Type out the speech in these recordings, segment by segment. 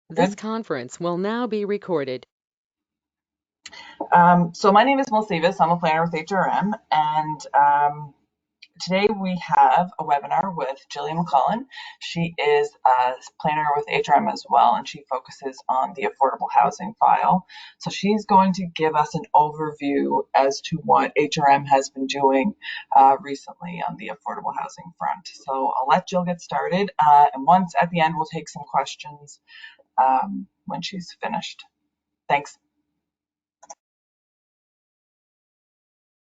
This conference will now be recorded. So my name is Melissa Davis. I'm a planner with HRM, and today we have a webinar with Jillian MacLellan. She is a planner with HRM as well, and she focuses on the affordable housing file. So she's going to give us an overview as to what HRM has been doing recently on the affordable housing front. So I'll let Jill get started, and once at the end, we'll take some questions when she's finished. Thanks.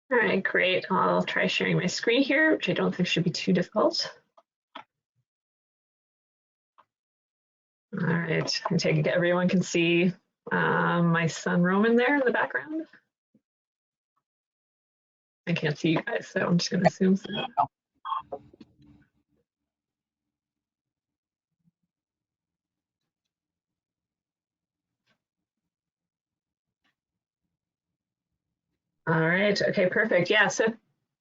All right, great. I'll try sharing my screen here, which I don't think should be too difficult. All right, I take it everyone can see my son Roman there in the background. I can't see you guys, so I'm just going to assume so. All right, okay, perfect. Yeah, so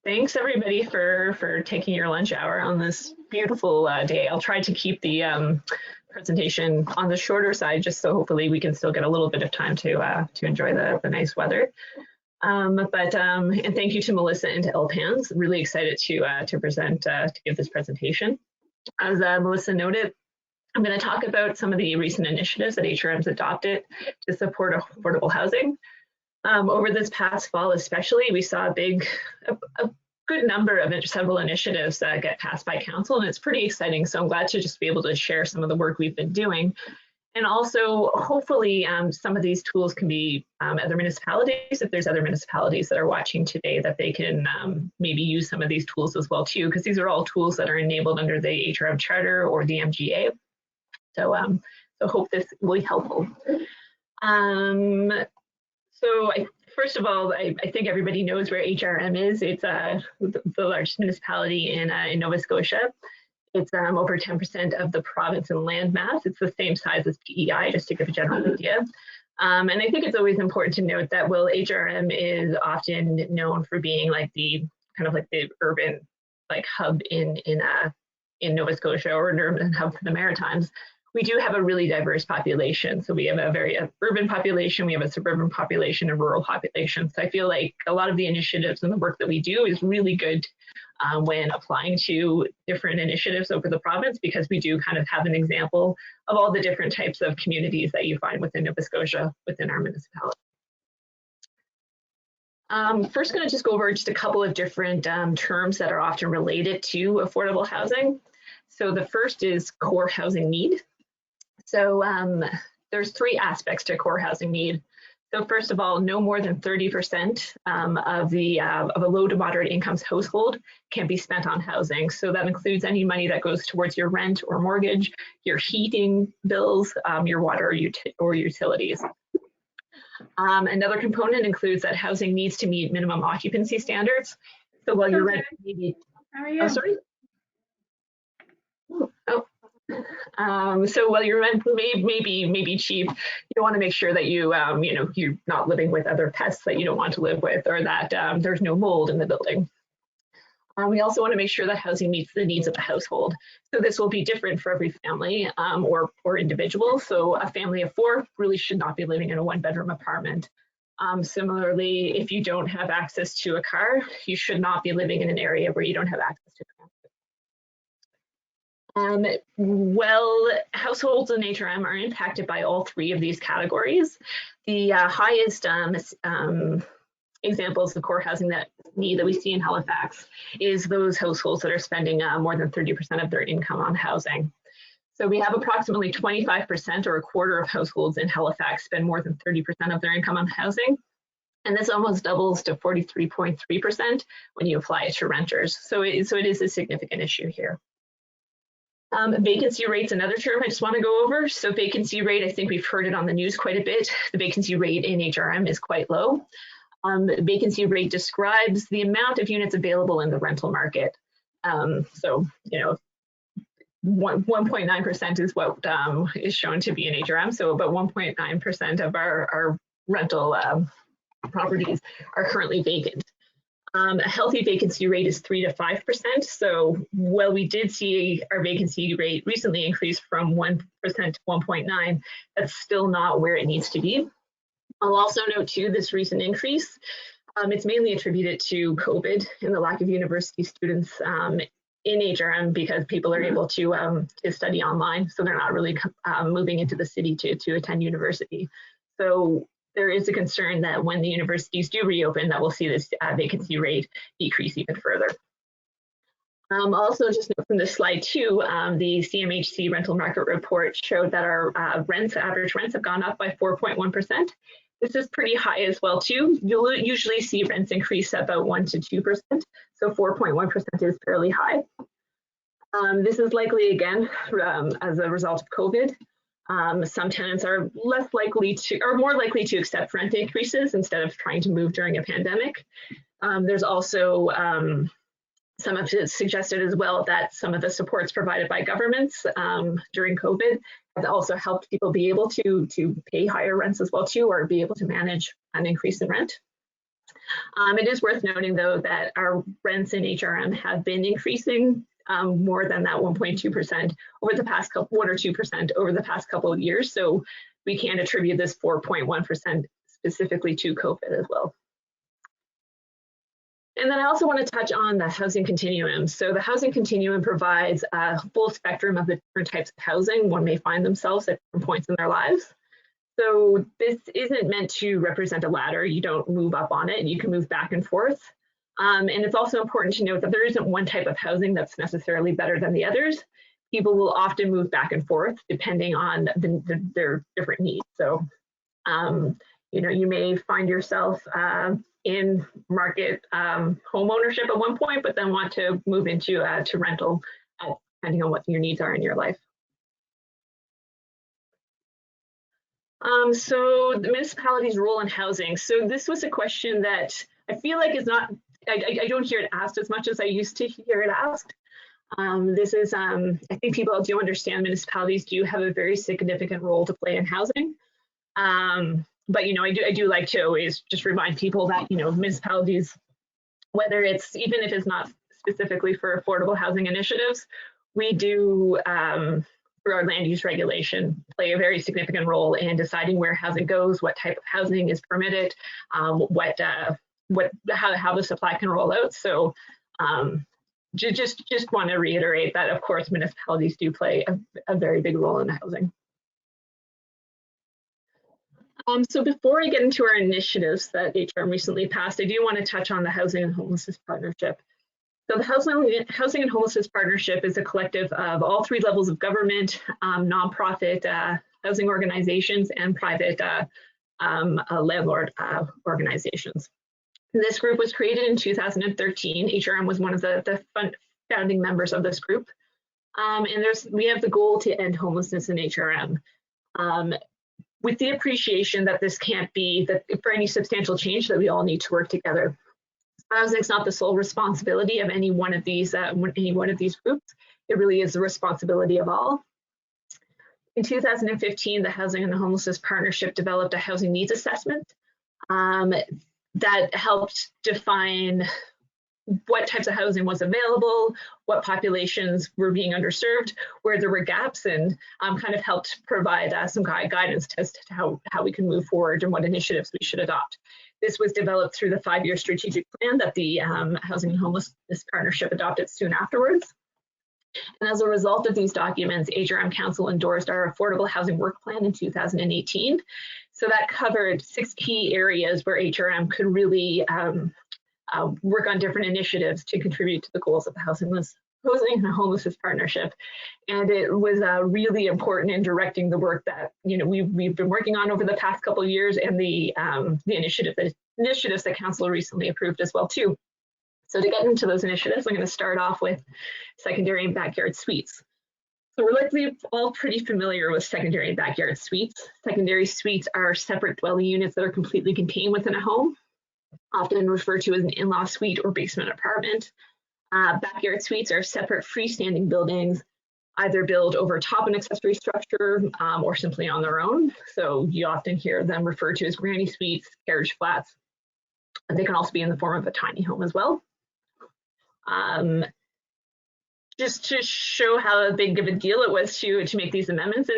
thanks everybody for taking your lunch hour on this beautiful day. I'll try to keep the presentation on the shorter side, just so hopefully we can still get a little bit of time to enjoy the nice weather. And thank you to Melissa and to LPANS. Really excited to present, to give this presentation. As Melissa noted, I'm going to talk about some of the recent initiatives that HRM's adopted to support affordable housing. Over this past fall especially, we saw a good number of several initiatives that get passed by council, and it's pretty exciting. So I'm glad to just be able to share some of the work we've been doing. And also, hopefully, some of these tools can be other municipalities, if there's other municipalities that are watching today, that they can maybe use some of these tools as well too, because these are all tools that are enabled under the HRM Charter or the MGA. So so hope this will be helpful. First of all, I think everybody knows where HRM is. It's the largest municipality in Nova Scotia. It's over 10% of the province in land mass. It's the same size as PEI, just to give a general idea. And I think it's always important to note that while HRM is often known for being like the kind of like the urban hub in Nova Scotia, or an urban hub for the Maritimes, we do have a really diverse population. So we have a very urban population, we have a suburban population, and rural population. So I feel like a lot of the initiatives and the work that we do is really good when applying to different initiatives over the province, because we do kind of have an example of all the different types of communities that you find within Nova Scotia, within our municipality. First, going to just go over just a couple of different terms that are often related to affordable housing. So the first is core housing need. So there's three aspects to core housing need. So first of all, no more than 30% of a low to moderate incomes household can be spent on housing. So that includes any money that goes towards your rent or mortgage, your heating bills, your water or utilities. Another component includes that housing needs to meet minimum occupancy standards. So while your rent maybe, oh, sorry. So while your rent may be cheap, you want to make sure that you're not living with other pests that you don't want to live with, or that there's no mold in the building. We also want to make sure that housing meets the needs of the household. So this will be different for every family or individual. So a family of four really should not be living in a one-bedroom apartment. Similarly, if you don't have access to a car, you should not be living in an area where you don't have access to transport. Well, households in HRM are impacted by all three of these categories. The highest examples of core housing need that we see in Halifax is those households that are spending more than 30% of their income on housing. So we have approximately 25%, or a quarter of households in Halifax spend more than 30% of their income on housing. And this almost doubles to 43.3% when you apply it to renters. So it is a significant issue here. Vacancy rate's another term I just want to go over. So vacancy rate, I think we've heard it on the news quite a bit. The vacancy rate in HRM is quite low. Vacancy rate describes the amount of units available in the rental market. So, 1.9% is what is shown to be in HRM. So about 1.9% of our rental properties are currently vacant. A healthy vacancy rate is 3 to 5%. So while we did see our vacancy rate recently increase from 1% to 1.9, that's still not where it needs to be. I'll also note too, this recent increase, it's mainly attributed to COVID and the lack of university students in HRM because people are able to study online. So they're not really moving into the city to attend university. So there is a concern that when the universities do reopen, that we'll see this vacancy rate decrease even further. Also, just note from this slide too, the Cmhc rental market report showed that our average rents have gone up by 4.1%. This is pretty high as well too. You'll usually see rents increase about 1 to 2%, so 4.1% is fairly high. This is likely again as a result of COVID. Some tenants are less likely to, or more likely to accept rent increases instead of trying to move during a pandemic. There's also some have suggested as well that some of the supports provided by governments during COVID have also helped people be able to pay higher rents as well too, or be able to manage an increase in rent. It is worth noting though that our rents in HRM have been increasing more than that 1.2% over the past 1 or 2% over the past couple of years. So we can attribute this 4.1% specifically to COVID as well. And then I also want to touch on the housing continuum. So the housing continuum provides a full spectrum of the different types of housing one may find themselves at different points in their lives. So this isn't meant to represent a ladder. You don't move up on it, and you can move back and forth. And it's also important to note that there isn't one type of housing that's necessarily better than the others. People will often move back and forth depending on their different needs. So, you know, you may find yourself in market home ownership at one point, but then want to move into to rental, depending on what your needs are in your life. So the municipality's role in housing. So this was a question that I feel like is not, I don't hear it asked as much as I used to hear it asked. This is, I think people do understand municipalities do have a very significant role to play in housing. But, you know, I do like to always just remind people that, you know, municipalities, whether it's, even if it's not specifically for affordable housing initiatives, we do, through our land use regulation, play a very significant role in deciding where housing goes, what type of housing is permitted, how the supply can roll out. So just want to reiterate that, of course, municipalities do play a very big role in housing. So before I get into our initiatives that HRM recently passed, I do want to touch on the Housing and Homelessness Partnership. So the Housing and Homelessness Partnership is a collective of all 3 levels of government, nonprofit housing organizations, and private landlord organizations. This group was created in 2013. HRM was one of the founding members of this group. And we have the goal to end homelessness in HRM. With the appreciation that this can't be, that for any substantial change, that we all need to work together. Housing is not the sole responsibility of any one of these groups. It really is the responsibility of all. In 2015, the Housing and Homelessness Partnership developed a housing needs assessment that helped define what types of housing was available, what populations were being underserved, where there were gaps, and kind of helped provide some guidance as to how we can move forward and what initiatives we should adopt. This was developed through the 5-year strategic plan that the Housing and Homelessness Partnership adopted soon afterwards. And as a result of these documents, HRM Council endorsed our Affordable Housing Work Plan in 2018. So that covered 6 key areas where HRM could really work on different initiatives to contribute to the goals of the Housing and Homelessness Partnership. And it was really important in directing the work that, you know, we've been working on over the past couple of years, and the initiatives that Council recently approved as well too. So to get into those initiatives, I'm going to start off with secondary and backyard suites. So we're likely all pretty familiar with secondary and backyard suites. Secondary suites are separate dwelling units that are completely contained within a home, often referred to as an in-law suite or basement apartment. Backyard suites are separate freestanding buildings, either built over top an accessory structure or simply on their own. So you often hear them referred to as granny suites, carriage flats, They can also be in the form of a tiny home as well. Just to show how big of a deal it was to make these amendments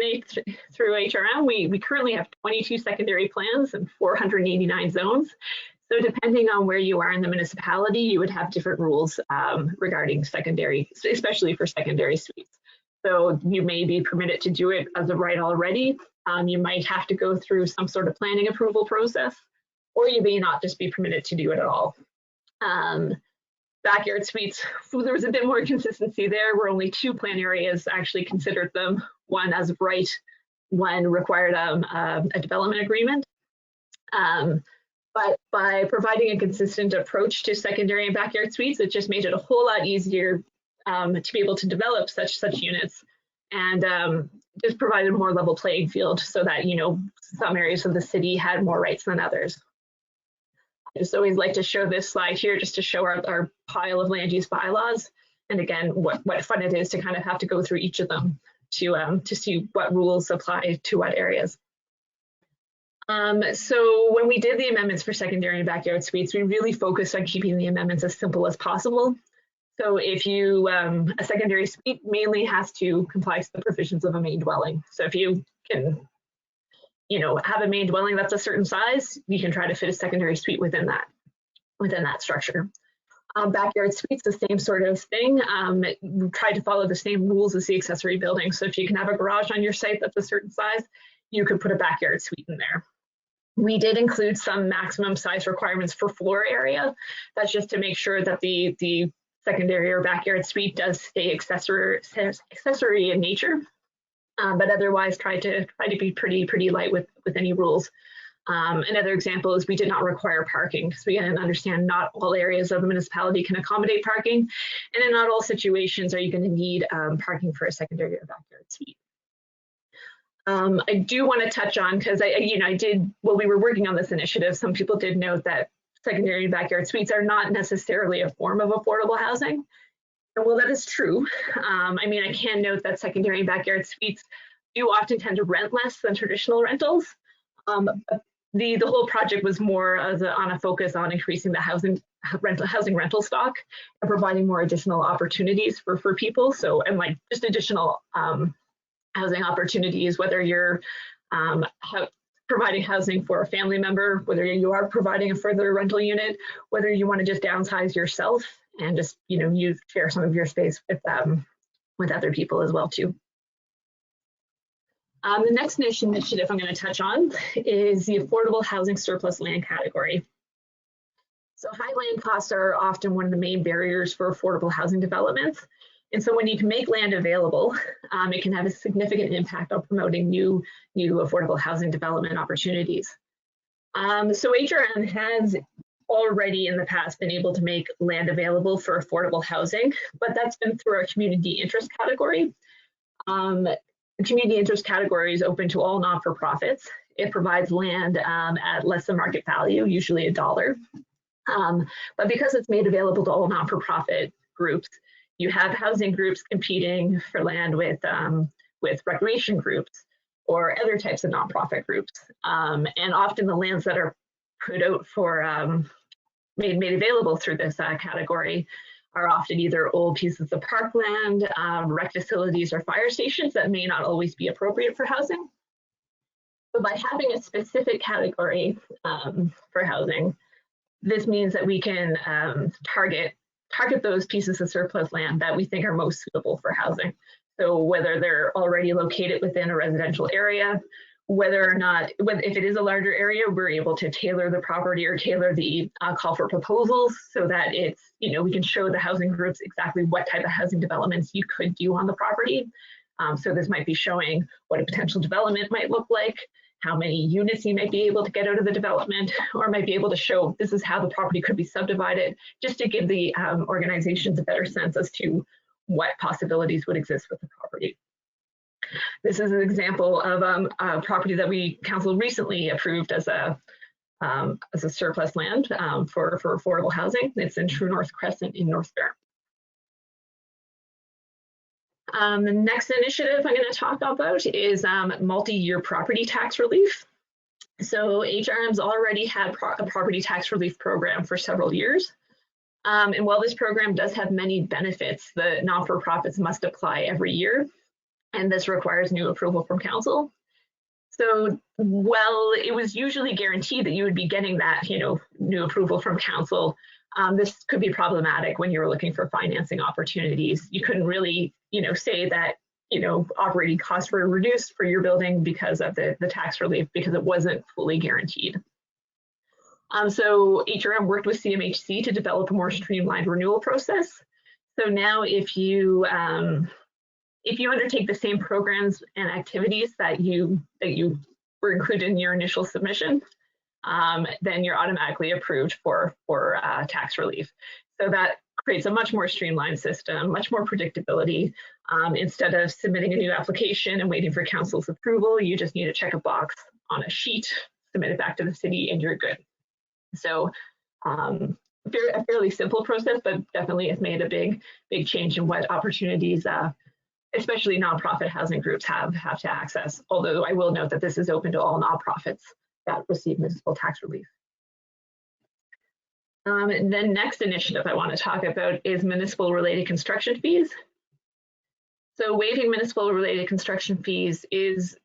through HRM, we currently have 22 secondary plans and 489 zones. So depending on where you are in the municipality, you would have different rules regarding secondary, especially for secondary suites. So you may be permitted to do it as of right already. You might have to go through some sort of planning approval process, or you may not just be permitted to do it at all. Backyard suites, there was a bit more consistency there, where only 2 plan areas actually considered them, one as of right, one required a development agreement. But by providing a consistent approach to secondary and backyard suites, it just made it a whole lot easier to be able to develop such units, and just provided a more level playing field so that, you know, some areas of the city had more rights than others. I just always like to show this slide here just to show our pile of land use bylaws. And again, what fun it is to kind of have to go through each of them to see what rules apply to what areas. So when we did the amendments for secondary and backyard suites, we really focused on keeping the amendments as simple as possible. So if you, a secondary suite mainly has to comply to the provisions of a main dwelling. So if you can, you know, have a main dwelling that's a certain size, you can try to fit a secondary suite within that structure. Backyard suites, the same sort of thing. Try to follow the same rules as the accessory building. So if you can have a garage on your site that's a certain size, you could put a backyard suite in there. We did include some maximum size requirements for floor area. That's just to make sure that the secondary or backyard suite does stay accessory in nature. But otherwise try to be pretty light with any rules. Another example is we did not require parking, because we didn't understand not all areas of the municipality can accommodate parking, and in not all situations are you going to need parking for a secondary or backyard suite. I do want to touch on, because I did, while we were working on this initiative, some people did note that secondary and backyard suites are not necessarily a form of affordable housing. Well, that is true. I mean, I can note that secondary and backyard suites do often tend to rent less than traditional rentals. But the whole project was more on a focus on increasing the housing rental stock and providing more additional opportunities for people. So, and like just additional housing opportunities, whether you're providing housing for a family member, whether you are providing a further rental unit, whether you want to just downsize yourself and just, you know, share some of your space with other people as well too. The next initiative I'm going to touch on is the affordable housing surplus land category. So high land costs are often one of the main barriers for affordable housing developments. And so when you can make land available, it can have a significant impact on promoting new affordable housing development opportunities. So HRM has already in the past been able to make land available for affordable housing, but that's been through our community interest category. The community interest category is open to all not-for-profits. It provides land at less than market value, usually $1. But because it's made available to all not-for-profit groups, you have housing groups competing for land with recreation groups or other types of nonprofit groups. And often the lands that are put out for made available through this category are often either old pieces of parkland, rec facilities, or fire stations that may not always be appropriate for housing. So by having a specific category for housing, this means that we can target those pieces of surplus land that we think are most suitable for housing. So whether they're already located within a residential area, whether or not, if it is a larger area, we're able to tailor the property or tailor the call for proposals so that it's, you know, we can show the housing groups exactly what type of housing developments you could do on the property. So this might be showing what a potential development might look like, how many units you might be able to get out of the development, or might be able to show this is how the property could be subdivided, just to give the organizations a better sense as to what possibilities would exist with the property. This is an example of a property that council recently approved as a surplus land for affordable housing. It's in True North Crescent in North Barron. The next initiative I'm going to talk about is multi-year property tax relief. So HRM's already had a property tax relief program for several years. And while this program does have many benefits, the not-for-profits must apply every year, and this requires new approval from council. So while it was usually guaranteed that you would be getting that, new approval from council, this could be problematic when you were looking for financing opportunities. You couldn't really, say that, operating costs were reduced for your building because of the tax relief, because it wasn't fully guaranteed. So HRM worked with Cmhc to develop a more streamlined renewal process. So now if you undertake the same programs and activities that you were included in your initial submission, then you're automatically approved for tax relief. So that creates a much more streamlined system, much more predictability. Instead of submitting a new application and waiting for council's approval, you just need to check a box on a sheet, submit it back to the city, and you're good. So a fairly simple process, but definitely has made a big change in what opportunities especially nonprofit housing groups have to access. Although I will note that this is open to all nonprofits that receive municipal tax relief. The next initiative I want to talk about is municipal related construction fees. So waiving municipal related construction fees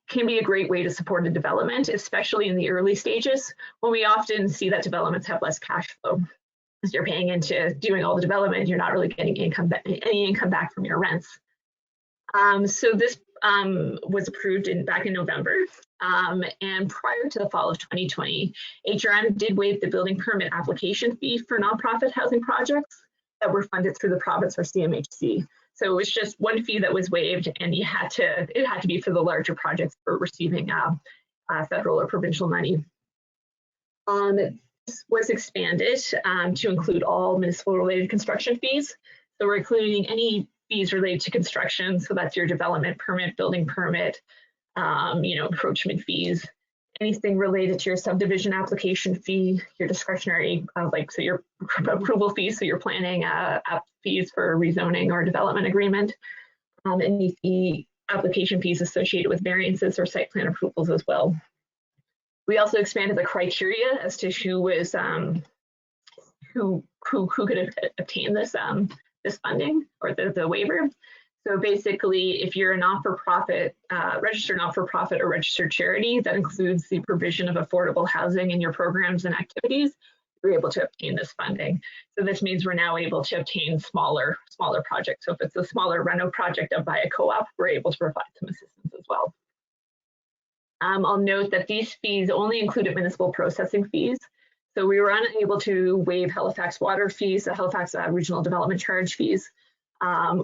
can be a great way to support a development, especially in the early stages, when we often see that developments have less cash flow. As you're paying into doing all the development, you're not really getting any income back from your rents. So this was approved back in November, and prior to the fall of 2020, HRM did waive the building permit application fee for nonprofit housing projects that were funded through the province or Cmhc. So it was just one fee that was waived, and it had to be for the larger projects for receiving federal or provincial money. This was expanded to include all municipal related construction fees. So we're including any fees related to construction. So that's your development permit, building permit, encroachment fees, anything related to your subdivision application fee, your discretionary, so your approval fees, so your planning fees for rezoning or development agreement, any fee application fees associated with variances or site plan approvals as well. We also expanded the criteria as to who was who could obtain this funding or the waiver. So basically, if you're a not-for-profit, registered not-for-profit or registered charity that includes the provision of affordable housing in your programs and activities, you're able to obtain this funding. So this means we're now able to obtain smaller projects. So if it's a smaller reno project up by a co-op, we're able to provide some assistance as well. I'll note that these fees only included municipal processing fees. So we were unable to waive Halifax water fees, the Halifax Regional Development Charge fees.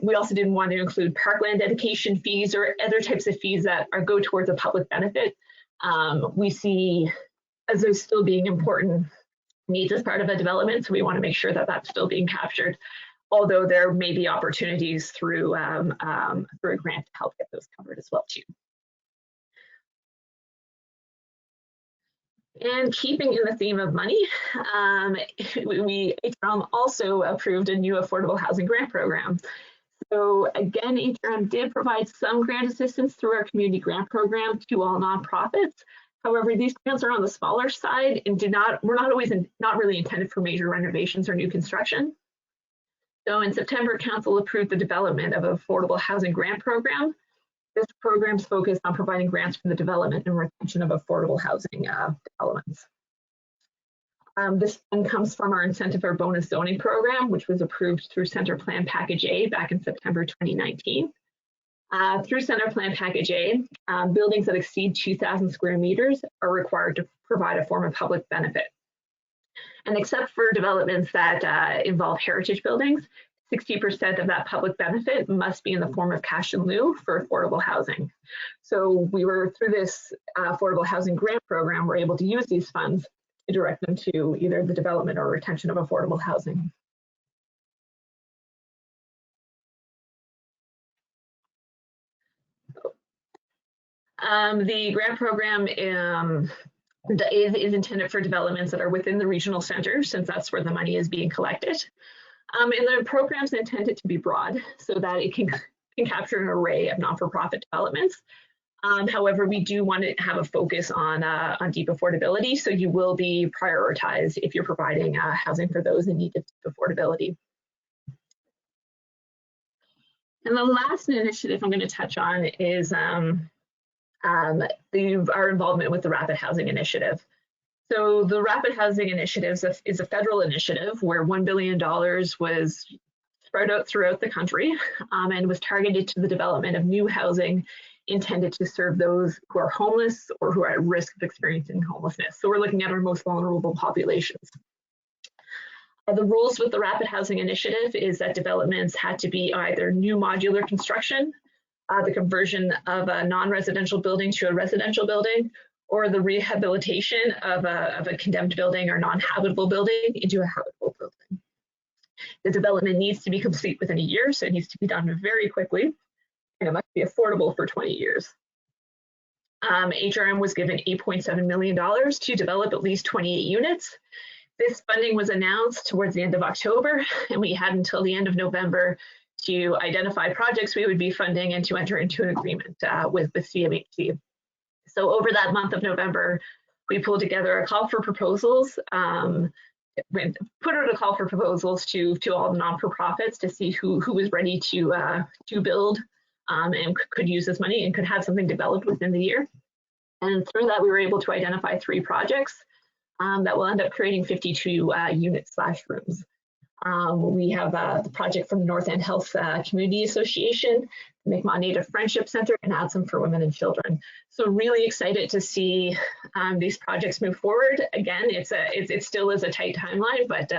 We also didn't want to include parkland dedication fees or other types of fees that go towards a public benefit. We see as those still being important needs as part of a development, so we want to make sure that that's still being captured, although there may be opportunities through a grant to help get those covered as well too. And keeping in the theme of money, HRM also approved a new affordable housing grant program. So again, HRM did provide some grant assistance through our community grant program to all nonprofits. However, these grants are on the smaller side and were not really intended for major renovations or new construction. So in September, Council approved the development of an affordable housing grant program. This program is focused on providing grants for the development and retention of affordable housing developments. This fund comes from our incentive or bonus zoning program, which was approved through Center Plan Package A back in September 2019. Through Center Plan Package A, buildings that exceed 2,000 square meters are required to provide a form of public benefit. And except for developments that involve heritage buildings, 60% of that public benefit must be in the form of cash in lieu for affordable housing. So we were, through this affordable housing grant program, we're able to use these funds to direct them to either the development or retention of affordable housing. The grant program is intended for developments that are within the regional center, since that's where the money is being collected. And the program is intended to be broad so that it can capture an array of not-for-profit developments. However, we do want to have a focus on deep affordability, so you will be prioritized if you're providing housing for those in need of deep affordability. And the last initiative I'm going to touch on is our involvement with the Rapid Housing Initiative. So the Rapid Housing Initiative is a federal initiative where $1 billion was spread out throughout the country and was targeted to the development of new housing intended to serve those who are homeless or who are at risk of experiencing homelessness. So we're looking at our most vulnerable populations. The rules with the Rapid Housing Initiative is that developments had to be either new modular construction, the conversion of a non-residential building to a residential building, or the rehabilitation of a condemned building or non-habitable building into a habitable building. The development needs to be complete within a year, so it needs to be done very quickly, and it must be affordable for 20 years. HRM was given $8.7 million to develop at least 28 units. This funding was announced towards the end of October, and we had until the end of November to identify projects we would be funding and to enter into an agreement with Cmhc. So over that month of November, we pulled together a call for proposals, put out a call for proposals to all the non-for-profits to see who was ready to build and could use this money and could have something developed within the year. And through that, we were able to identify 3 projects that will end up creating 52 units/rooms. We have the project from the North End Health Community Association, the Mi'kmaq Native Friendship Center, and Adsum for Women and Children. So really excited to see these projects move forward. Again, it still is a tight timeline, but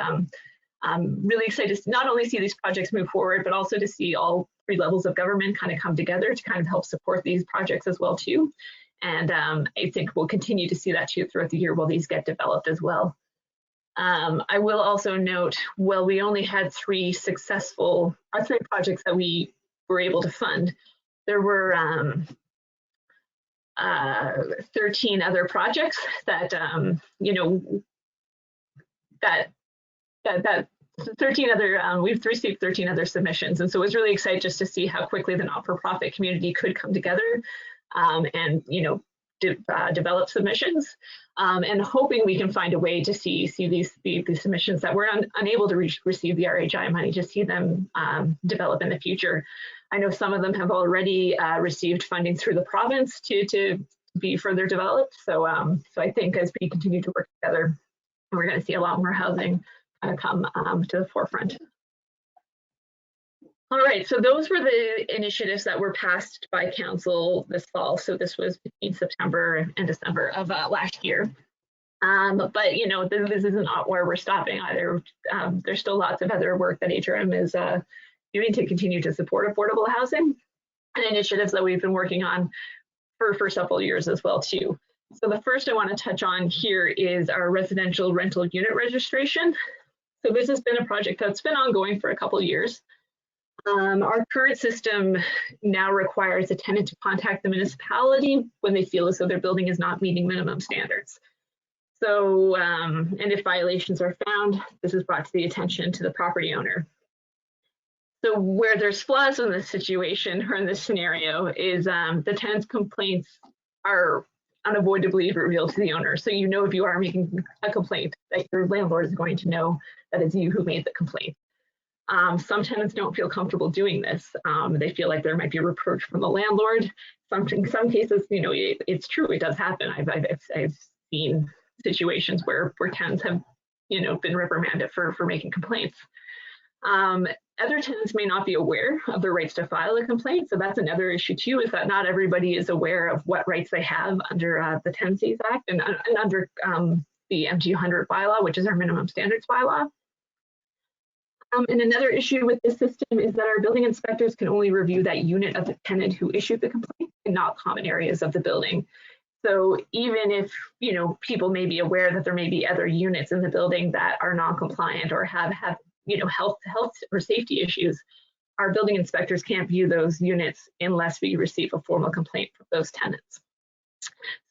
I'm really excited to not only see these projects move forward, but also to see all 3 levels of government kind of come together to kind of help support these projects as well too. And I think we'll continue to see that too throughout the year while these get developed as well. I will also note, well, we only had 3 projects that we were able to fund. There were 13 other projects that, we've received 13 other submissions. And so it was really exciting just to see how quickly the not-for-profit community could come together and, develop submissions, and hoping we can find a way to see these submissions that were unable to receive the RHI money, to see them develop in the future. I know some of them have already received funding through the province to be further developed. So I think as we continue to work together, we're going to see a lot more housing come to the forefront. All right, so those were the initiatives that were passed by council this fall. So this was between September and December of last year. But this is not where we're stopping either. There's still lots of other work that HRM is doing to continue to support affordable housing and initiatives that we've been working on for several years as well too. So the first I want to touch on here is our residential rental unit registration. So this has been a project that's been ongoing for a couple of years. Our current system now requires a tenant to contact the municipality when they feel as though their building is not meeting minimum standards. So, and if violations are found, this is brought to the attention to the property owner. So where there's flaws in this situation or in this scenario is the tenant's complaints are unavoidably revealed to the owner. So if you are making a complaint, that your landlord is going to know that it's you who made the complaint. Some tenants don't feel comfortable doing this. They feel like there might be a reproach from the landlord. In some cases, it's true, it does happen. I've seen situations where tenants have, been reprimanded for making complaints. Other tenants may not be aware of their rights to file a complaint. So that's another issue too, is that not everybody is aware of what rights they have under the Tenancies Act and under the MT100 bylaw, which is our minimum standards bylaw. And another issue with this system is that our building inspectors can only review that unit of the tenant who issued the complaint and not common areas of the building. So even if, people may be aware that there may be other units in the building that are non-compliant or have health or safety issues, our building inspectors can't view those units unless we receive a formal complaint from those tenants.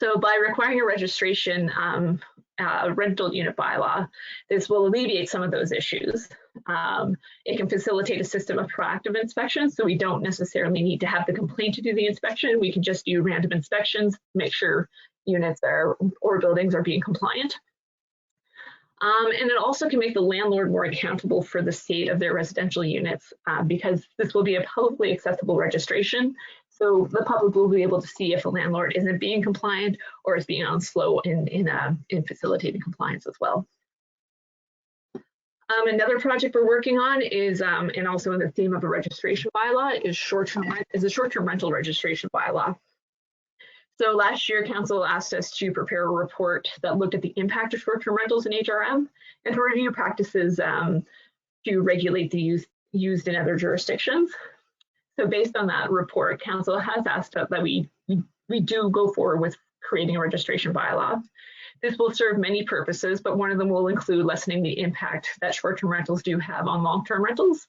So by requiring a registration, rental unit bylaw. This will alleviate some of those issues. It can facilitate a system of proactive inspections, so we don't necessarily need to have the complaint to do the inspection. We can just do random inspections, make sure units or buildings are being compliant. And it also can make the landlord more accountable for the state of their residential units because this will be a publicly accessible registration. So the public will be able to see if a landlord isn't being compliant or is being on slow in facilitating compliance as well. Another project we're working on is, and also in the theme of a registration bylaw, is a short-term rental registration bylaw. So last year, Council asked us to prepare a report that looked at the impact of short-term rentals in HRM and to review practices to regulate the use used in other jurisdictions. So based on that report, Council has asked that we do go forward with creating a registration bylaw. This will serve many purposes, but one of them will include lessening the impact that short-term rentals do have on long-term rentals.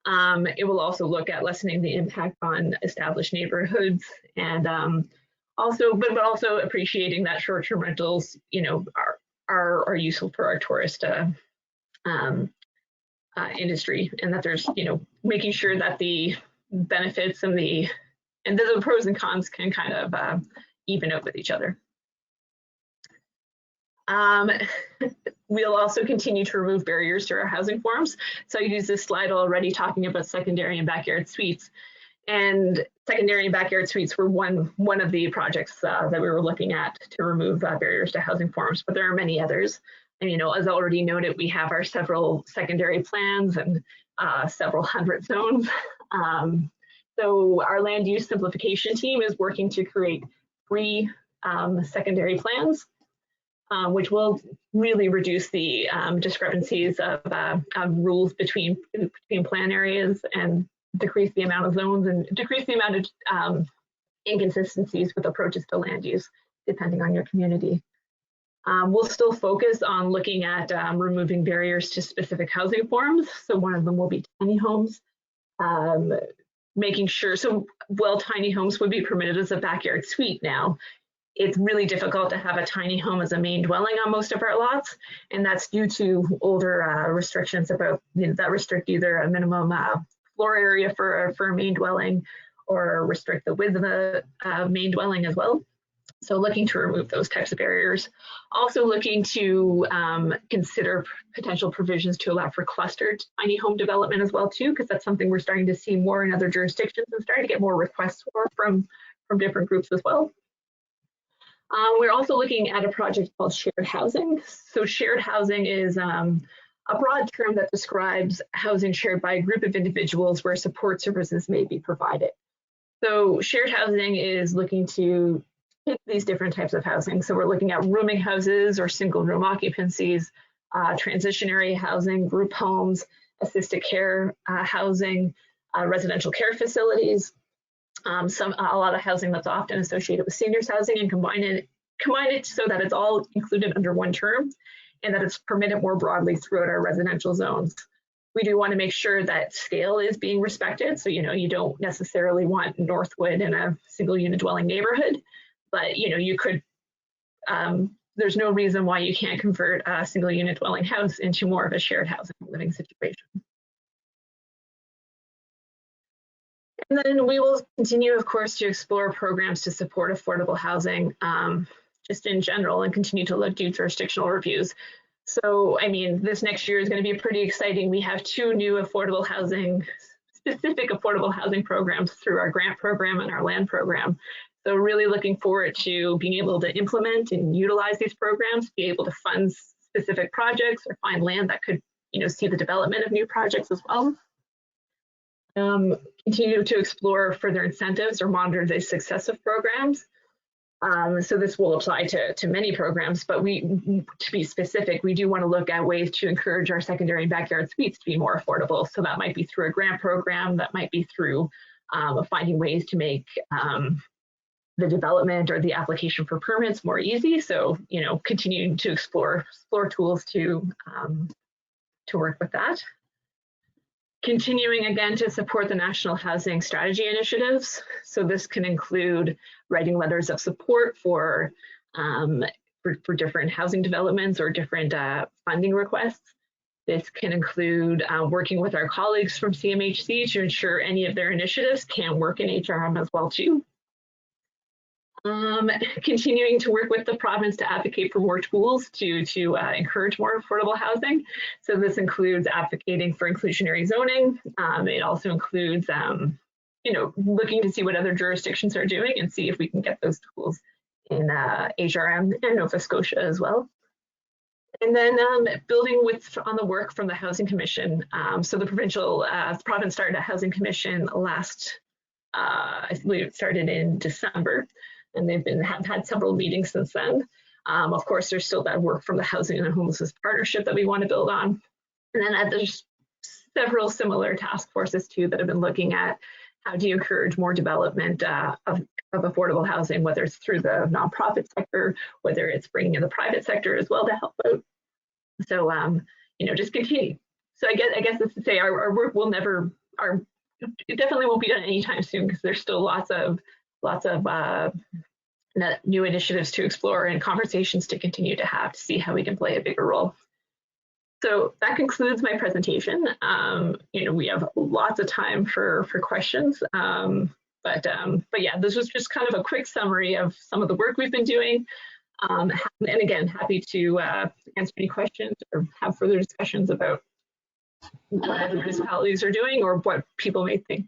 It will also look at lessening the impact on established neighborhoods and also appreciating that short-term rentals, are useful for our tourist industry, and that there's, making sure that the benefits and the pros and cons can kind of even out with each other. We'll also continue to remove barriers to our housing forms. So I used this slide already talking about secondary and backyard suites. And secondary and backyard suites were one of the projects that we were looking at to remove barriers to housing forms, but there are many others. And, as already noted, we have our several secondary plans and several hundred zones. So our land use simplification team is working to create 3 secondary plans, which will really reduce the discrepancies of rules between plan areas and decrease the amount of zones and decrease the amount of inconsistencies with approaches to land use, depending on your community. We'll still focus on looking at removing barriers to specific housing forms. So one of them will be tiny homes, making sure, while tiny homes would be permitted as a backyard suite now, it's really difficult to have a tiny home as a main dwelling on most of our lots, and that's due to older restrictions about that restrict either a minimum floor area for a main dwelling or restrict the width of a main dwelling as well. So looking to remove those types of barriers. Also looking to consider potential provisions to allow for clustered tiny home development as well too, because that's something we're starting to see more in other jurisdictions and starting to get more requests for from different groups as well. We're also looking at a project called shared housing. So shared housing is a broad term that describes housing shared by a group of individuals where support services may be provided. So shared housing is looking to pick these different types of housing. So we're looking at rooming houses or single room occupancies, transitionary housing, group homes, assisted care housing, residential care facilities. A lot of housing that's often associated with seniors housing, and combine it so that it's all included under one term and that it's permitted more broadly throughout our residential zones. We do want to make sure that scale is being respected. So, you don't necessarily want Northwood in a single unit dwelling neighborhood, but, you could, there's no reason why you can't convert a single unit dwelling house into more of a shared housing living situation. And then we will continue, of course, to explore programs to support affordable housing just in general and continue to do jurisdictional reviews. So, this next year is going to be pretty exciting. We have 2 new specific affordable housing programs through our grant program and our land program. So really looking forward to being able to implement and utilize these programs, be able to fund specific projects or find land that could, see the development of new projects as well. Continue to explore further incentives or monitor the success of programs. So this will apply to many programs, but to be specific, we do want to look at ways to encourage our secondary and backyard suites to be more affordable. So that might be through a grant program, that might be through finding ways to make the development or the application for permits more easy. So, continuing to explore tools to work with that. Continuing again to support the National Housing Strategy initiatives. So this can include writing letters of support for for different housing developments or different funding requests. This can include working with our colleagues from CMHC to ensure any of their initiatives can work in HRM as well too. Continuing to work with the province to advocate for more tools to encourage more affordable housing. So this includes advocating for inclusionary zoning. It also includes, looking to see what other jurisdictions are doing and see if we can get those tools in HRM and Nova Scotia as well. And then building on the work from the Housing Commission. So the province started a Housing Commission last, I believe it started in December, and they've have had several meetings since then. Of course, there's still that work from the Housing and Homelessness Partnership that we want to build on. And then there's several similar task forces too that have been looking at how do you encourage more development of affordable housing, whether it's through the nonprofit sector, whether it's bringing in the private sector as well to help out. So, just continue. So I guess it's to say our work will never, it definitely won't be done anytime soon because there's still lots of new initiatives to explore and conversations to continue to have to see how we can play a bigger role. So that concludes my presentation. We have lots of time for questions, but yeah, this was just kind of a quick summary of some of the work we've been doing. And again, happy to answer any questions or have further discussions about what other municipalities are doing or what people may think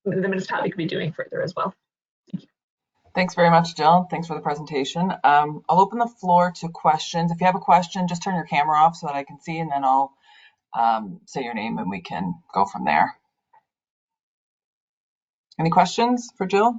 the municipality could be doing further as well. Thanks very much, Jill. Thanks for the presentation. I'll open the floor to questions. If you have a question, just turn your camera off so that I can see, and then I'll say your name and we can go from there. Any questions for Jill?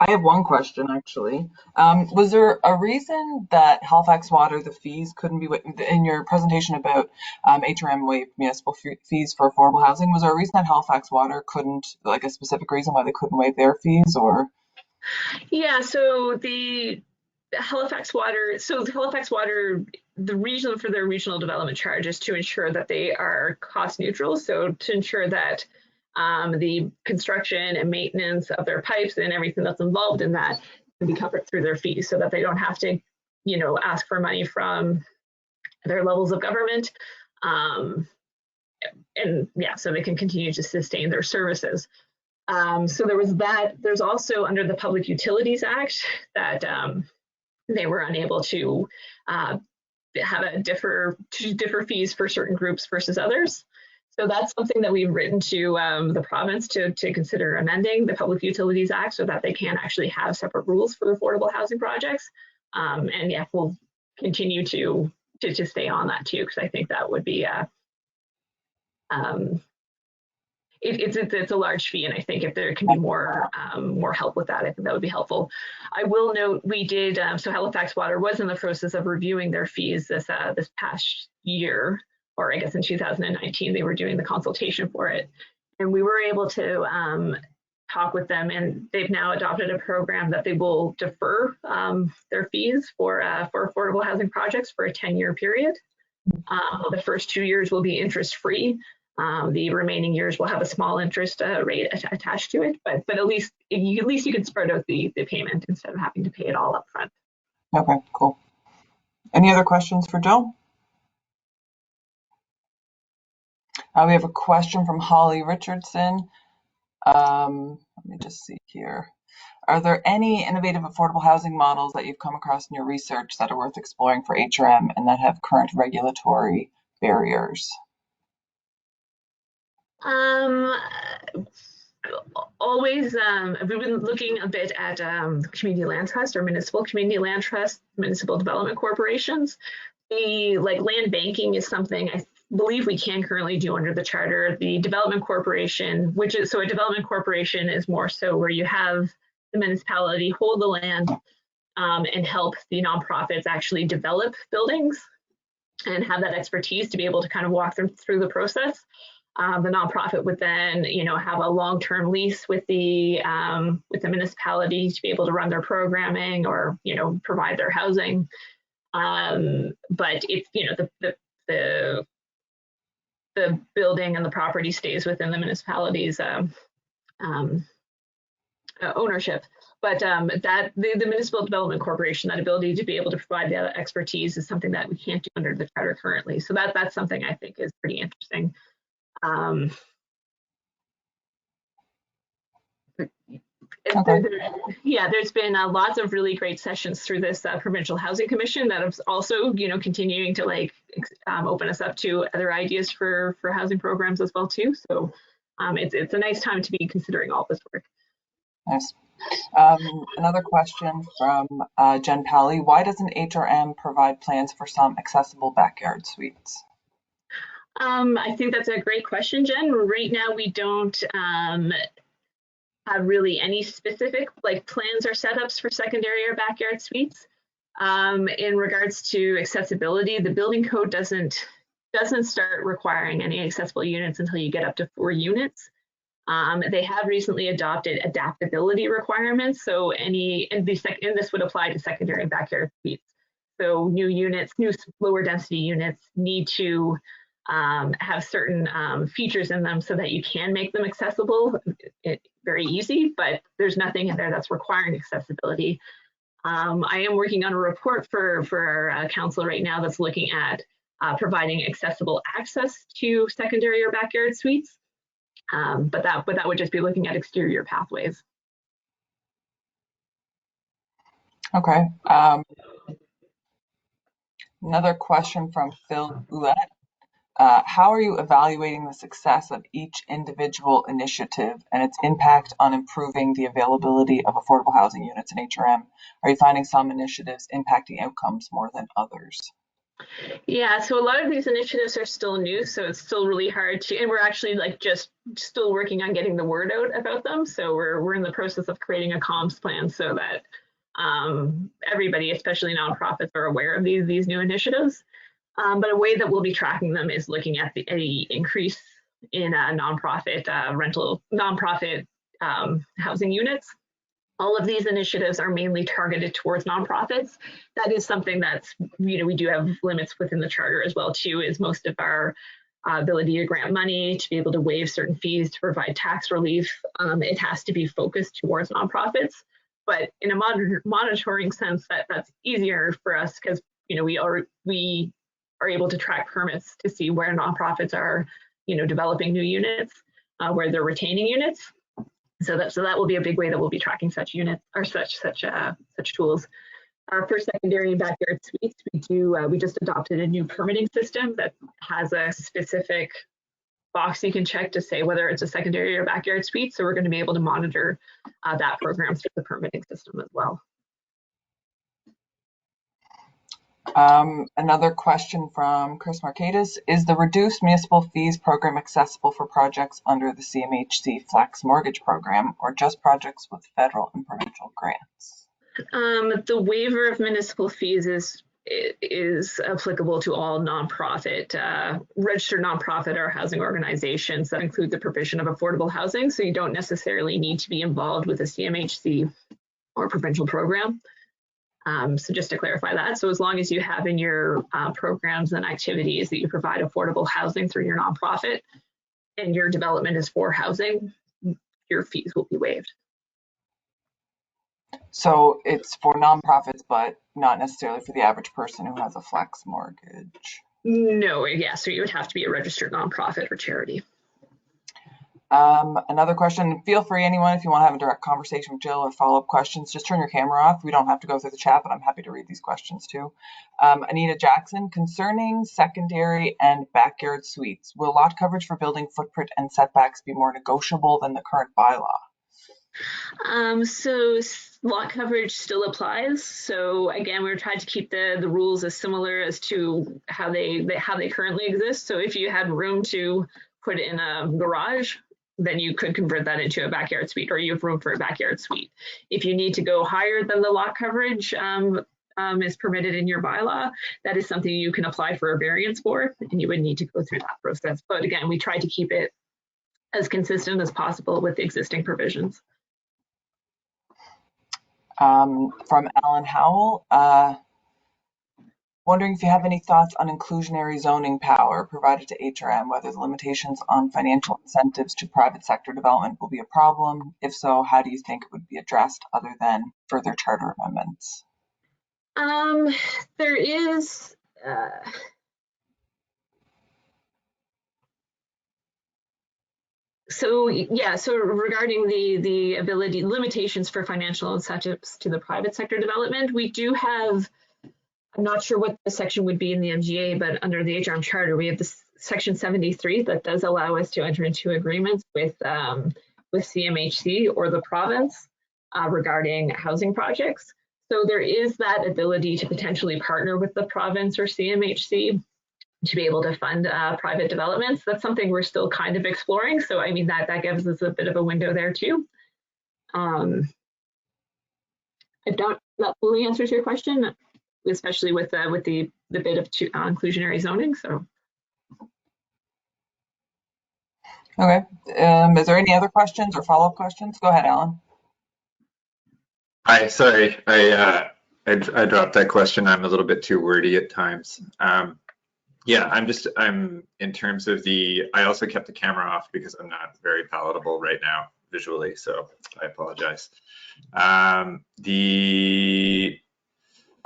I have one question actually. Was there a reason that Halifax Water, the fees couldn't be in your presentation about HRM waived municipal fees for affordable housing? Was there a reason that Halifax Water couldn't, like a specific reason why they couldn't waive their fees, or? Yeah, so the Halifax Water, the reason for their regional development charge is to ensure that they are cost neutral. So to ensure that the construction and maintenance of their pipes and everything that's involved in that can be covered through their fees so that they don't have to, ask for money from their levels of government. And yeah, so they can continue to sustain their services. So there was that. There's also under the Public Utilities Act that they were unable to have differ fees for certain groups versus others. So that's something that we've written to the province to consider amending the Public Utilities Act so that they can actually have separate rules for affordable housing projects. And yeah, we'll continue to stay on that too, because I think that would be it's a large fee, and I think if there can be more help with that, I think that would be helpful. I will note we did so Halifax Water was in the process of reviewing their fees this past year, or I guess in 2019 they were doing the consultation for it, and we were able to talk with them, and they've now adopted a program that they will defer their fees for affordable housing projects for a 10-year period. The first 2 years will be interest-free. The remaining years will have a small interest rate attached to it, but at least you can spread out the payment instead of having to pay it all up front. Okay, cool. Any other questions for Jill? We have a question from Holly Richardson. Let me just see here. Are there any innovative affordable housing models that you've come across in your research that are worth exploring for HRM and that have current regulatory barriers? Always, we've been looking a bit at community land trust or municipal community land trust, municipal development corporations. The land banking is something I believe we can currently do under the charter. The development corporation, so a development corporation is more so where you have the municipality hold the land and help the nonprofits actually develop buildings and have that expertise to be able to kind of walk them through the process. The nonprofit would then, have a long-term lease with the municipality to be able to run their programming or, provide their housing. But it's, the building and the property stays within the municipality's ownership. But that the Municipal Development Corporation, that ability to be able to provide the expertise is something that we can't do under the charter currently. So that's something I think is pretty interesting. There's been lots of really great sessions through this Provincial Housing Commission that is also, continuing to open us up to other ideas for housing programs as well too. So it's a nice time to be considering all this work. Nice. Another question from Jen Pally. Why doesn't HRM provide plans for some accessible backyard suites? I think that's a great question, Jen. Right now, we don't have really any specific plans or setups for secondary or backyard suites. In regards to accessibility, the building code doesn't start requiring any accessible units until you get up to 4 units. They have recently adopted adaptability requirements, so this would apply to secondary and backyard suites. So new lower density units need to have certain features in them so that you can make them accessible. Very easy, but there's nothing in there that's requiring accessibility. I am working on a report for our council right now that's looking at providing accessible access to secondary or backyard suites. But that would just be looking at exterior pathways. Okay. Another question from Phil Ouellette. How are you evaluating the success of each individual initiative and its impact on improving the availability of affordable housing units in HRM? Are you finding some initiatives impacting outcomes more than others? Yeah, so a lot of these initiatives are still new, so it's still really hard to, and we're actually just still working on getting the word out about them. So we're in the process of creating a comms plan so that everybody, especially nonprofits, are aware of these new initiatives. But a way that we'll be tracking them is looking at the increase in nonprofit housing units. All of these initiatives are mainly targeted towards nonprofits. That is something that's, we do have limits within the charter as well too, is most of our ability to grant money, to be able to waive certain fees, to provide tax relief. It has to be focused towards nonprofits. But in a monitoring sense, that's easier for us because, we are able to track permits to see where nonprofits are, developing new units, where they're retaining units. So that will be a big way that we'll be tracking such units or such tools. For secondary and backyard suites, we just adopted a new permitting system that has a specific box you can check to say whether it's a secondary or backyard suite. So we're going to be able to monitor that program through the permitting system as well. Another question from Chris Markadis. Is the reduced municipal fees program accessible for projects under the Cmhc Flax mortgage program or just projects with federal and provincial grants? The waiver of municipal fees is applicable to all nonprofit, registered nonprofit or housing organizations that include the provision of affordable housing. So you don't necessarily need to be involved with a CMHC or provincial program. So just to clarify that, so as long as you have in your programs and activities that you provide affordable housing through your nonprofit and your development is for housing, your fees will be waived. So it's for nonprofits, but not necessarily for the average person who has a Flax mortgage? No, yeah, so you would have to be a registered nonprofit or charity. Another question, feel free, anyone, if you want to have a direct conversation with Jill or follow-up questions, just turn your camera off. We don't have to go through the chat, but I'm happy to read these questions too. Anita Jackson, concerning secondary and backyard suites, will lot coverage for building footprint and setbacks be more negotiable than the current bylaw? So lot coverage still applies. So again, we're trying to keep the rules as similar as to how they currently exist. So if you had room to put in a garage, then you could convert that into a backyard suite, or you have room for a backyard suite. If you need to go higher than the lot coverage is permitted in your bylaw, that is something you can apply for a variance for, and you would need to go through that process. But again, we try to keep it as consistent as possible with the existing provisions. From Alan Howell, Wondering if you have any thoughts on inclusionary zoning power provided to HRM, whether the limitations on financial incentives to private sector development will be a problem. If so, how do you think it would be addressed other than further charter amendments? There is so regarding the ability limitations for financial incentives to the private sector development, we do have, I'm not sure what the section would be in the MGA, but under the HRM charter, we have this section 73 that does allow us to enter into agreements with CMHC or the province regarding housing projects. So there is that ability to potentially partner with the province or CMHC to be able to fund private developments. That's something we're still kind of exploring. So I mean that gives us a bit of a window there too. I don't that fully answers your question, especially with the bit of inclusionary zoning. So. Okay. Is there any other questions or follow-up questions? Go ahead, Alan. Hi, sorry, I dropped that question. I'm a little bit too wordy at times. Yeah, I'm in terms of I also kept the camera off because I'm not very palatable right now visually, so I apologize.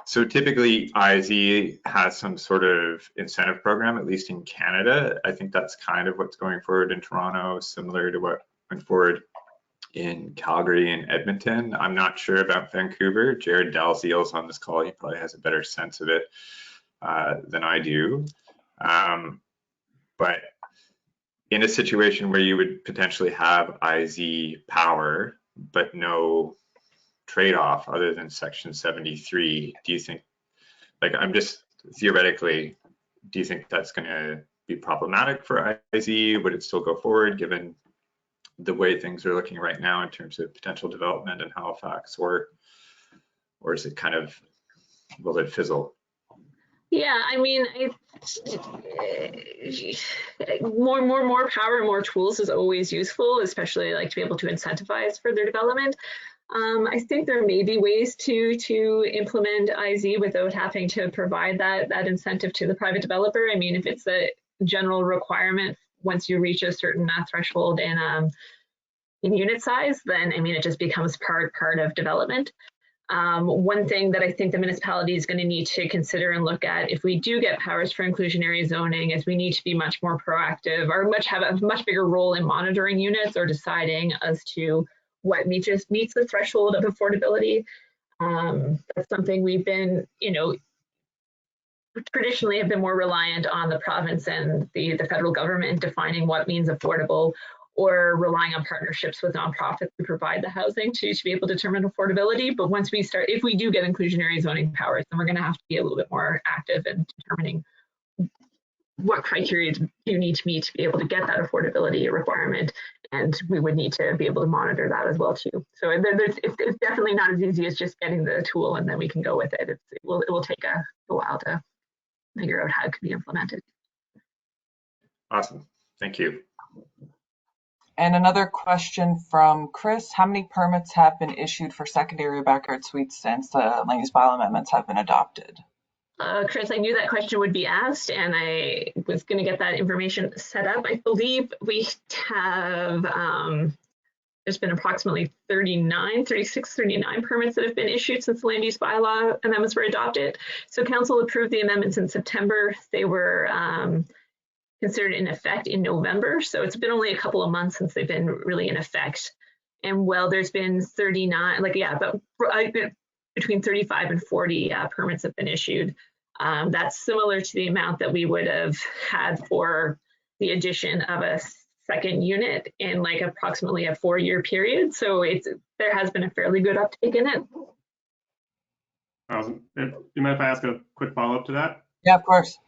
So typically IZ has some sort of incentive program, at least in Canada. I think that's kind of what's going forward in Toronto, similar to what went forward in Calgary and Edmonton. I'm not sure about Vancouver. Jared Dalziel's on this call. He probably has a better sense of it than I do. But in a situation where you would potentially have IZ power, but no trade-off other than Section 73, do you think, like, I'm just theoretically, do you think that's going to be problematic for IZ? Would it still go forward given the way things are looking right now in terms of potential development in Halifax, or is it kind of, will it fizzle? Yeah, I mean, more power, more tools is always useful, especially like to be able to incentivize further development. I think there may be ways to implement IZ without having to provide that incentive to the private developer. I mean, if it's a general requirement, once you reach a certain threshold in unit size, then I mean, it just becomes part of development. One thing that I think the municipality is going to need to consider and look at if we do get powers for inclusionary zoning is we need to be much more proactive or have a much bigger role in monitoring units or deciding as to what meets the threshold of affordability. That's something we've been, traditionally have been more reliant on the province and the federal government defining what means affordable, or relying on partnerships with nonprofits to provide the housing to be able to determine affordability. But once we start, if we do get inclusionary zoning powers, then we're going to have to be a little bit more active in determining what criteria do you need to meet to be able to get that affordability requirement. And we would need to be able to monitor that as well too. So it's definitely not as easy as just getting the tool and then we can go with it. It will take a while to figure out how it can be implemented. Awesome, thank you. And another question from Chris. How many permits have been issued for secondary backyard suites since the land use bylaw amendments have been adopted? Chris, I knew that question would be asked and I was going to get that information set up. I believe we have, there's been approximately 36, 39 permits that have been issued since the land use bylaw amendments were adopted. So council approved the amendments in September. They were considered in effect in November. So it's been only a couple of months since they've been really in effect. And well, there's been 39, but between 35 and 40 permits have been issued. That's similar to the amount that we would have had for the addition of a second unit in like approximately a 4-year period. So there has been a fairly good uptake in it. You mind if I ask a quick follow-up to that? Yeah, of course.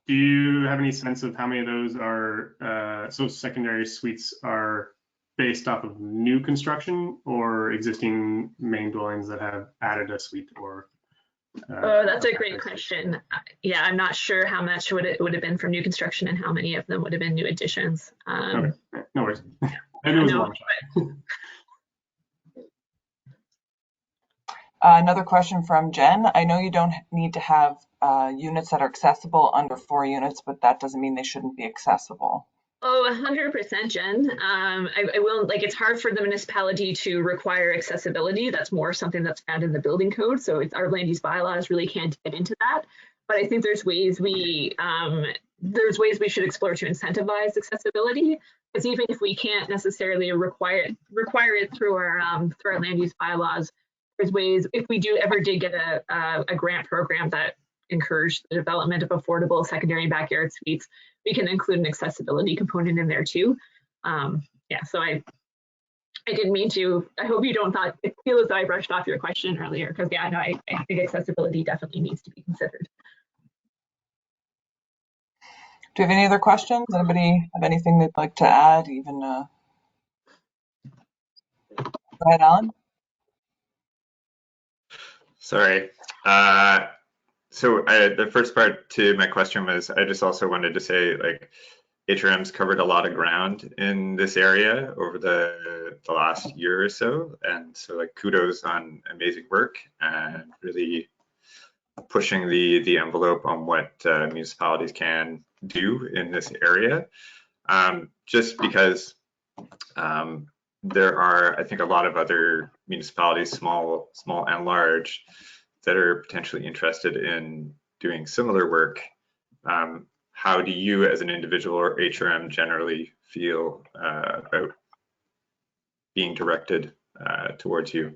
Do you have any sense of how many of those are, so secondary suites are based off of new construction or existing main dwellings that have added a suite or? Oh, that's a great question. Yeah, I'm not sure how much would have been from new construction and how many of them would have been new additions. Okay. No worries. Maybe it was a long shot. Another question from Jen. I know you don't need to have units that are accessible under 4 units, but that doesn't mean they shouldn't be accessible. Oh, 100%, Jen. I will, like, it's hard for the municipality to require accessibility. That's more something that's found in the building code. So it's, our land use bylaws really can't get into that. But I think there's ways we should explore to incentivize accessibility. Because even if we can't necessarily require it through our land use bylaws, there's ways, if we did get a grant program that encouraged the development of affordable secondary and backyard suites, we can include an accessibility component in there too. Yeah, so I didn't mean to, I hope you don't feel as though I brushed off your question earlier, because yeah, no, I think accessibility definitely needs to be considered. Do you have any other questions? Anybody have anything they'd like to add? Even go ahead, Alan. Sorry. So the first part to my question was, I just also wanted to say, like, HRM's covered a lot of ground in this area over the last year or so, and so, like, kudos on amazing work and really pushing the envelope on what municipalities can do in this area. Just because there are, I think, a lot of other municipalities, small and large, that are potentially interested in doing similar work. How do you as an individual or HRM generally feel about being directed towards you?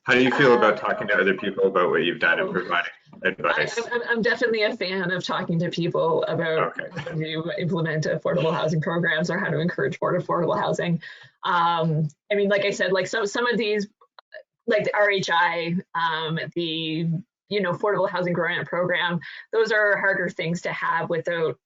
How do you feel about talking to other people about what you've done and providing advice? I'm definitely a fan of talking to people about how to implement affordable housing programs or how to encourage affordable housing. I mean, like I said, like some of these, like the RHI, the affordable housing grant program, those are harder things to have without,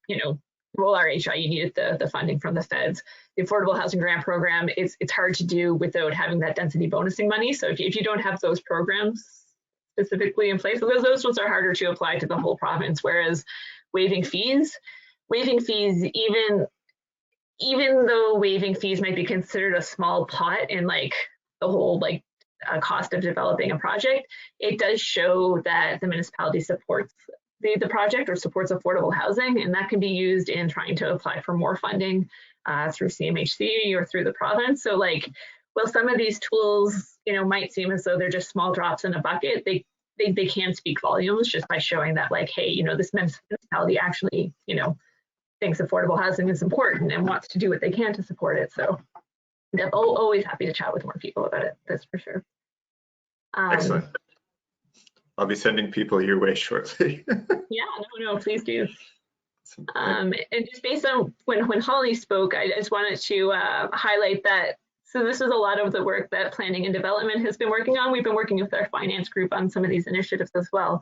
well, RHI, you needed the funding from the feds. The affordable housing grant program, it's hard to do without having that density bonusing money. So if you don't have those programs specifically in place, those ones are harder to apply to the whole province. Whereas waiving fees, even though waiving fees might be considered a small pot in like the whole like cost of developing a project, it does show that the municipality supports the project or supports affordable housing, and that can be used in trying to apply for more funding through Cmhc or through the province. So like, well, some of these tools, might seem as though they're just small drops in a bucket. They can speak volumes just by showing that, like, hey, this municipality actually, thinks affordable housing is important and wants to do what they can to support it. So I'm always happy to chat with more people about it. That's for sure. Excellent. I'll be sending people your way shortly. Yeah, no, please do. And just based on when Holly spoke, I just wanted to highlight that. So this is a lot of the work that planning and development has been working on. We've been working with our finance group on some of these initiatives as well.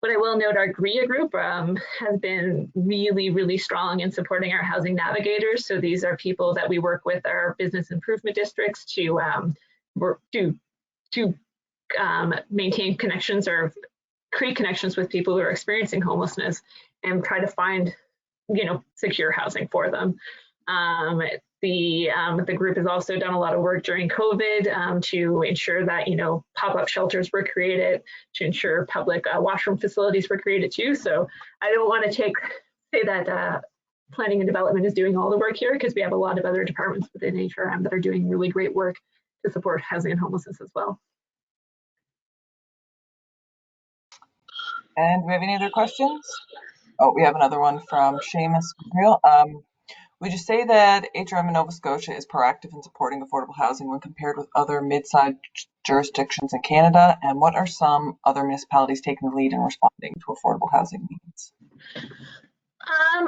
But I will note our GRIA group has been really, really strong in supporting our housing navigators. So these are people that we work with our business improvement districts to maintain connections or create connections with people who are experiencing homelessness and try to find, secure housing for them. The group has also done a lot of work during COVID to ensure that, pop-up shelters were created, to ensure public washroom facilities were created too. So I don't want to say that planning and development is doing all the work here, because we have a lot of other departments within HRM that are doing really great work to support housing and homelessness as well. And do we have any other questions? Oh, we have another one from Seamus. Would you say that HRM in Nova Scotia is proactive in supporting affordable housing when compared with other mid-sized jurisdictions in Canada? And what are some other municipalities taking the lead in responding to affordable housing needs?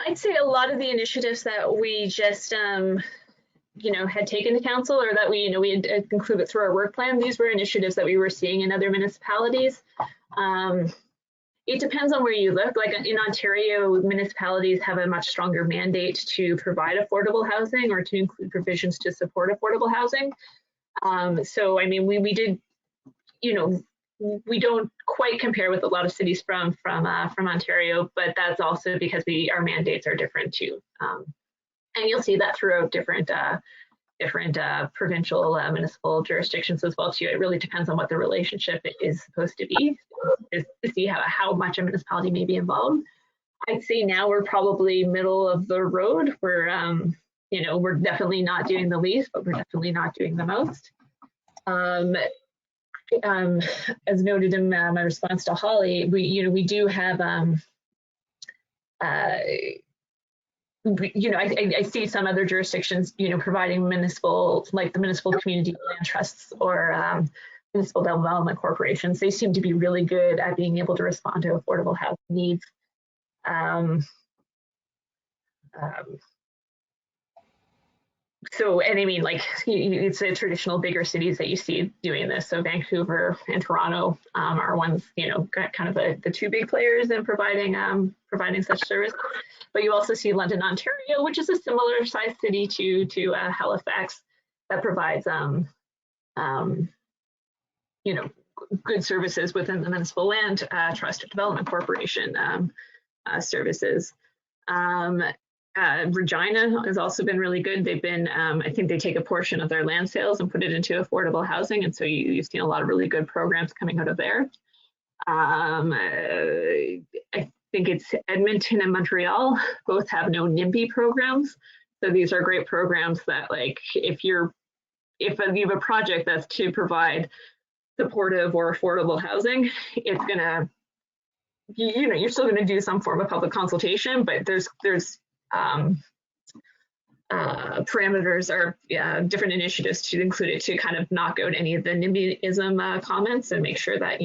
I'd say a lot of the initiatives that we just had taken to council, or that we had included through our work plan, these were initiatives that we were seeing in other municipalities. It depends on where you look. Like in Ontario, municipalities have a much stronger mandate to provide affordable housing or to include provisions to support affordable housing. So, I mean, we did, we don't quite compare with a lot of cities from Ontario, but that's also because our mandates are different too. And you'll see that throughout different different provincial municipal jurisdictions as well too. It really depends on what the relationship is supposed to be, is to see how much a municipality may be involved. I'd say now we're probably middle of the road. We're we're definitely not doing the least, but we're definitely not doing the most. As noted in my response to Holly, we do have I see some other jurisdictions, providing municipal, like the municipal community land trusts or municipal development corporations. They seem to be really good at being able to respond to affordable housing needs. So, and I mean, like, it's the traditional bigger cities that you see doing this. So Vancouver and Toronto are ones, kind of the two big players in providing such service. But you also see London, Ontario, which is a similar size city to Halifax, that provides, good services within the Municipal Land Trust Development Corporation services. Regina has also been really good. They've been, I think they take a portion of their land sales and put it into affordable housing. And so you've seen a lot of really good programs coming out of there. I think it's Edmonton and Montreal both have no NIMBY programs. So these are great programs that, like, if you have a project that's to provide supportive or affordable housing, it's gonna, you're still gonna do some form of public consultation, but there's parameters or different initiatives to include it to kind of knock out any of the NIMBYism comments and make sure that,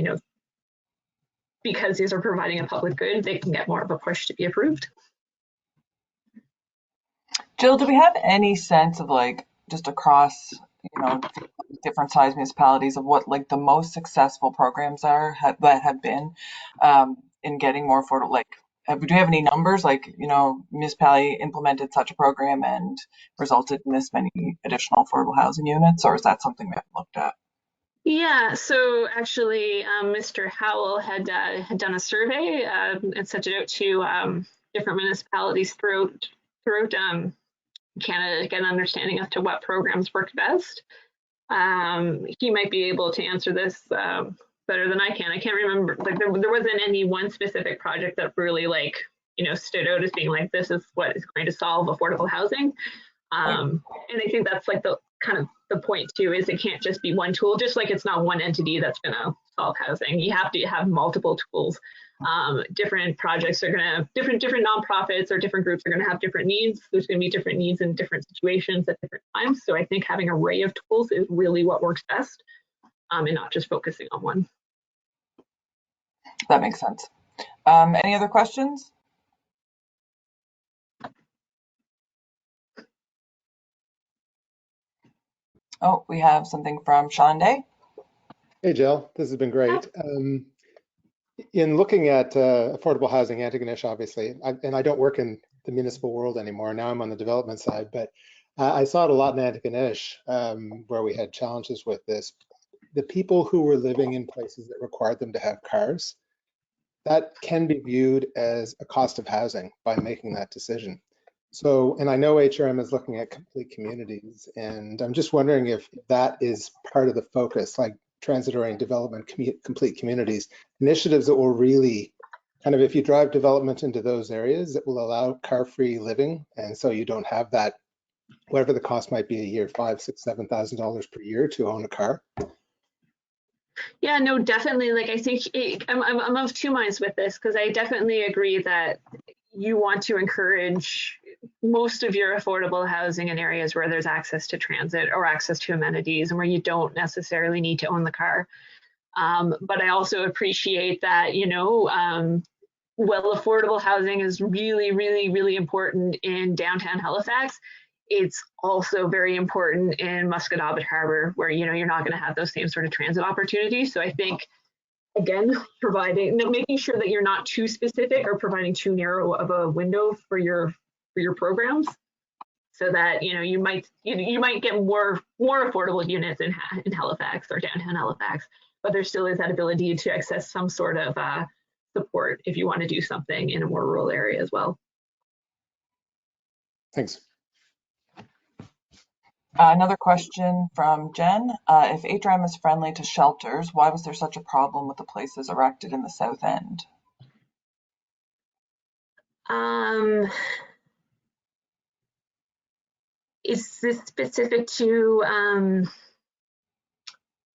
because these are providing a public good, they can get more of a push to be approved. Jill, do we have any sense of, like, just across, different size municipalities, of what, like, the most successful programs are that have been in getting more affordable? Like, do you have any numbers? Like, municipality implemented such a program and resulted in this many additional affordable housing units, or is that something we haven't looked at? Yeah, so actually, Mr. Howell had done a survey and sent it out to different municipalities throughout Canada to get an understanding as to what programs work best. He might be able to answer this better than I can. I can't remember, like, there wasn't any one specific project that really, like, stood out as being like, this is what is going to solve affordable housing. And I think that's, like, the kind of the point too, is it can't just be one tool, just like it's not one entity that's going to solve housing. You have to have multiple tools. Different projects are going to, different nonprofits or different groups are going to have different needs. There's going to be different needs in different situations at different times. So I think having an array of tools is really what works best, and not just focusing on one. That makes sense. Any other questions? Oh, we have something from Sean Day. Hey, Jill, this has been great. In looking at affordable housing, Antigonish, obviously, and I don't work in the municipal world anymore. Now I'm on the development side, but I saw it a lot in Antigonish, where we had challenges with this. The people who were living in places that required them to have cars, that can be viewed as a cost of housing by making that decision. So, and I know HRM is looking at complete communities, and I'm just wondering if that is part of the focus, like transit-oriented development, complete communities, initiatives that will really kind of, if you drive development into those areas, that will allow car-free living, and so you don't have that, whatever the cost might be a year, $5,000, $6,000, $7,000 per year to own a car. Yeah, no, definitely. Like, I think I'm of two minds with this, because I definitely agree that you want to encourage most of your affordable housing in areas where there's access to transit or access to amenities and where you don't necessarily need to own the car. But I also appreciate that, well, affordable housing is really, really, really important in downtown Halifax. It's also very important in Musquodoboit Harbor, where, you're not going to have those same sort of transit opportunities. So I think, again, making sure that you're not too specific or providing too narrow of a window for your programs, so that you might get more affordable units in Halifax or downtown Halifax, but there still is that ability to access some sort of support if you want to do something in a more rural area as well. Thanks. Another question from Jen. If HRM is friendly to shelters, why was there such a problem with the places erected in the south end? Is this specific to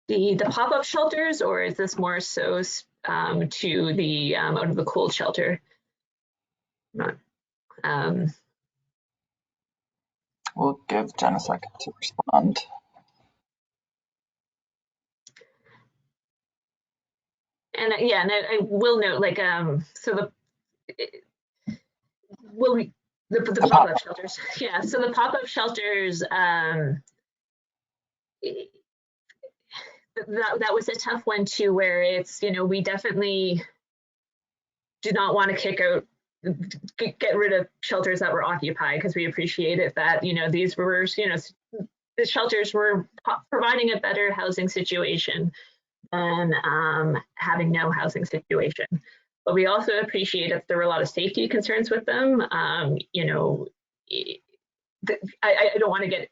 the pop-up shelters, or is this more so to the out of the cold shelter? Not. We'll give Jen a second to respond. And yeah, and I will note, like, so the pop-up shelters. Yeah, so the pop-up shelters, that was a tough one too, where it's, you know, we definitely do not want to get rid of shelters that were occupied, because we appreciated that, you know, these were, you know, the shelters were providing a better housing situation than having no housing situation. But we also appreciate that there were a lot of safety concerns with them. You know, I don't want to get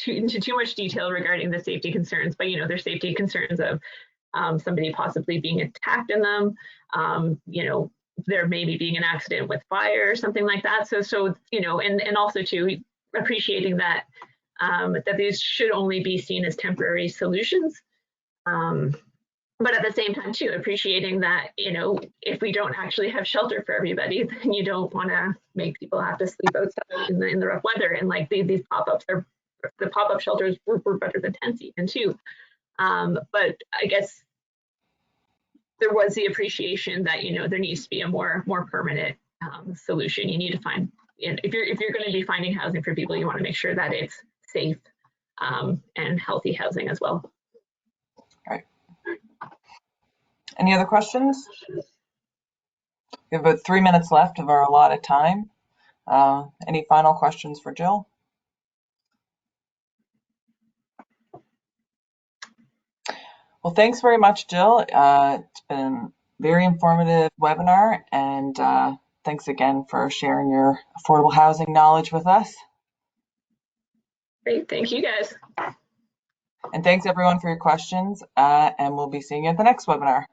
into too much detail regarding the safety concerns, but, you know, there's safety concerns of somebody possibly being attacked in them. You know, there maybe being an accident with fire or something like that. So you know, and also too, appreciating that that these should only be seen as temporary solutions. But at the same time too, appreciating that, you know, if we don't actually have shelter for everybody, then you don't want to make people have to sleep outside in the rough weather. And like these pop-ups are, the pop-up shelters were better than tents even too. But I guess there was the appreciation that, you know, there needs to be a more permanent solution. You need to find, if you're going to be finding housing for people, you want to make sure that it's safe and healthy housing as well. Right. Any other questions? We have about 3 minutes left of our allotted time. Any final questions for Jill? Well, thanks very much, Jill. It's been a very informative webinar, and thanks again for sharing your affordable housing knowledge with us. Great, thank you guys. And thanks everyone for your questions, and we'll be seeing you at the next webinar.